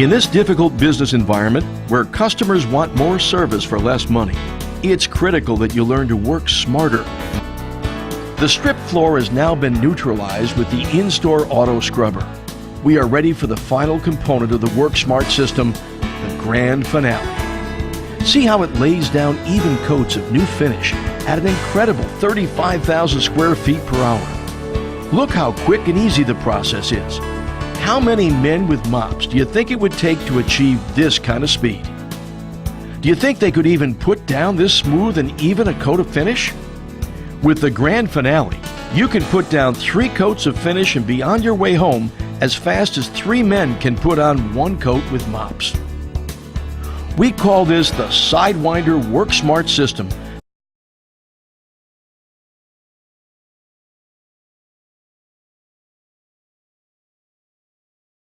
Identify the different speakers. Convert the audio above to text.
Speaker 1: In this difficult business environment where customers want more service for less money, it's critical that you learn to work smarter. The strip floor has now been neutralized with the in-store auto scrubber. We are ready for the final component of the WorkSmart system, the grand finale. See how it lays down even coats of new finish at an incredible 35,000 square feet per hour. Look how quick and easy the process is. How many men with mops do you think it would take to achieve this kind of speed? Do you think they could even put down this smooth and even a coat of finish? With the grand finale, you can put down 3 coats of finish and be on your way home as fast as 3 men can put on 1 coat with mops. We call this the Sidewinder WorkSmart system,